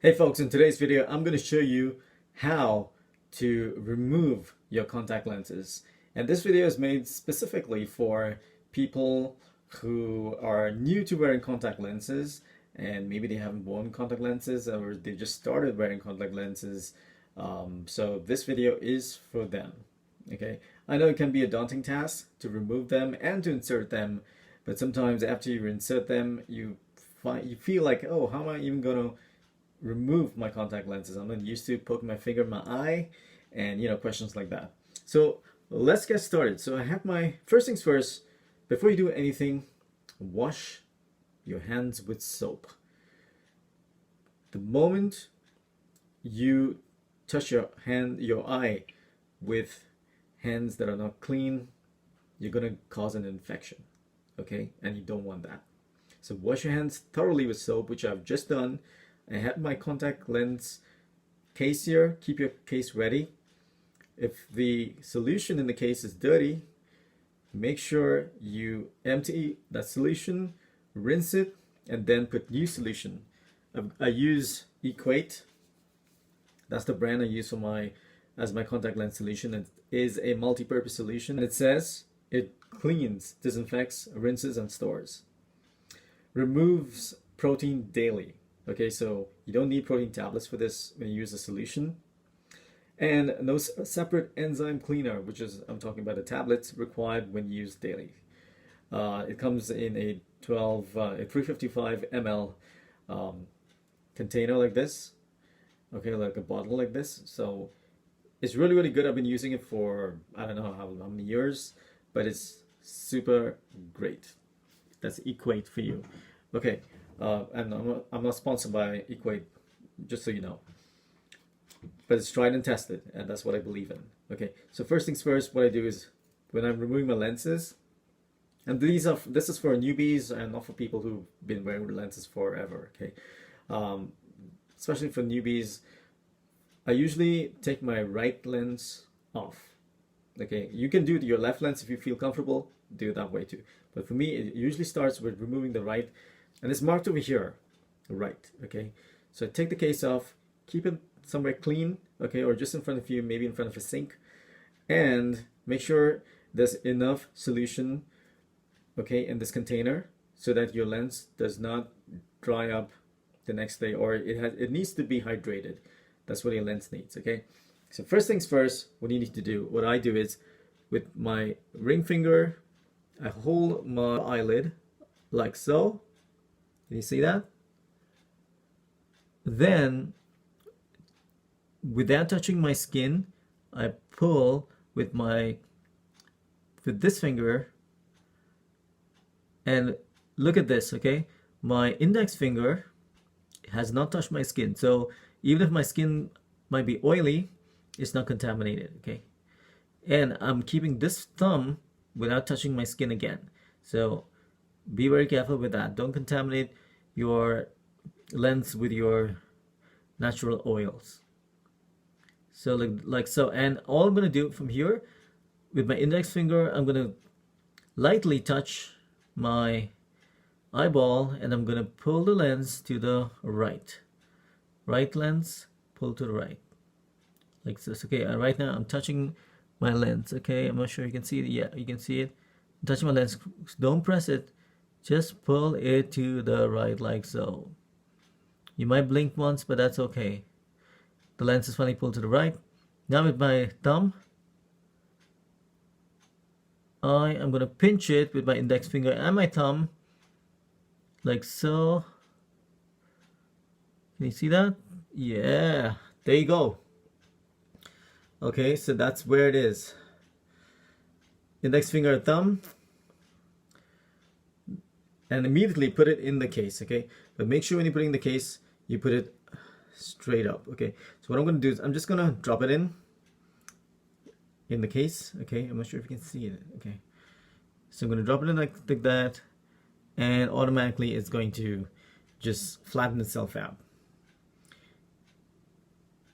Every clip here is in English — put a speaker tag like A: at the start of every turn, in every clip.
A: Hey folks, in today's video, I'm going to show you how to remove your contact lenses. And this video is made specifically for people who are new to wearing contact lenses and maybe they haven't worn contact lenses or they just started wearing contact lenses. So this video is for them. Okay, I know it can be a daunting task to remove them and to insert them, but sometimes after you insert them, you feel like, oh, how am I even going to remove my contact lenses? I'm not used to poking my finger in my eye and questions like that. So let's get started. So I have my first things first. Before you do anything, wash your hands with soap. The moment you touch your eye with hands that are not clean, you're gonna cause an infection, okay? And you don't want that. So wash your hands thoroughly with soap, which I've just done. I have my contact lens case here. Keep your case ready. If the solution in the case is dirty, make sure you empty that solution, rinse it, and then put new solution. I use Equate. That's the brand I use for as my contact lens solution. It is a multi-purpose solution. It says it cleans, disinfects, rinses, and stores. Removes protein daily. Okay, so you don't need protein tablets for this when you use a solution. And no separate enzyme cleaner, which is, I'm talking about the tablets, required when used daily. It comes in a 355 ml container like this. Okay, like a bottle like this. So it's really, really good. I've been using it for, I don't know how many years, but it's super great. That's Equate for you. Okay. And I'm not sponsored by Equate, just so you know. But it's tried and tested, and that's what I believe in. Okay, so first things first, what I do is when I'm removing my lenses, and this is for newbies and not for people who've been wearing lenses forever. Okay, especially for newbies, I usually take my right lens off. Okay, you can do your left lens if you feel comfortable. Do it that way too. But for me, it usually starts with removing the right. And it's marked over here, right, okay? So take the case off, keep it somewhere clean, okay, or just in front of you, maybe in front of a sink, and make sure there's enough solution, okay, in this container so that your lens does not dry up the next day, or it needs to be hydrated. That's what your lens needs, okay? So first things first, what you need to do, what I do is with my ring finger, I hold my eyelid like so. Can you see that? Then, without touching my skin, I pull with this finger, and look at this, okay? My index finger has not touched my skin, so even if my skin might be oily, it's not contaminated, okay? And I'm keeping this thumb without touching my skin again. So be very careful with that. Don't contaminate your lens with your natural oils. So like so. And all I'm going to do from here with my index finger, I'm going to lightly touch my eyeball and I'm going to pull the lens to the right. Right lens, pull to the right. Like this. Okay, right now I'm touching my lens. Okay, I'm not sure you can see it. Yeah, you can see it. I'm touching my lens. Don't press it. Just pull it to the right like so. You might blink once, but that's okay. The lens is finally pulled to the right. Now with my thumb, I am going to pinch it with my index finger and my thumb like so. Can you see that? Yeah, there you go. Okay, so that's where it is. Index finger, thumb. And immediately put it in the case, okay? But make sure when you put it in the case, you put it straight up, okay? So what I'm going to do is I'm just going to drop it in the case, okay? I'm not sure if you can see it, okay? So I'm going to drop it in like that, and automatically it's going to just flatten itself out.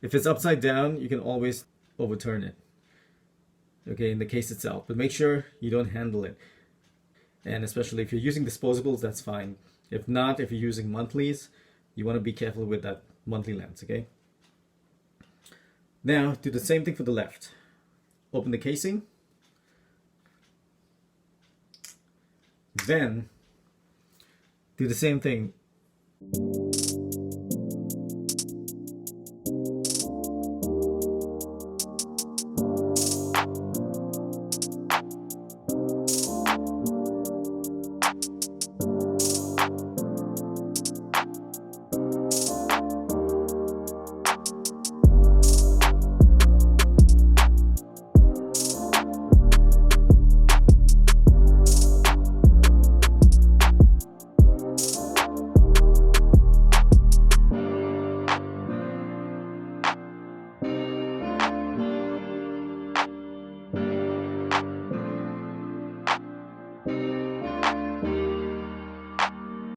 A: If it's upside down, you can always overturn it, okay, in the case itself. But make sure you don't handle it. And especially if you're using disposables, that's fine. If not, if you're using monthlies, you want to be careful with that monthly lens, okay? Now do the same thing for the left. Open the casing, then do the same thing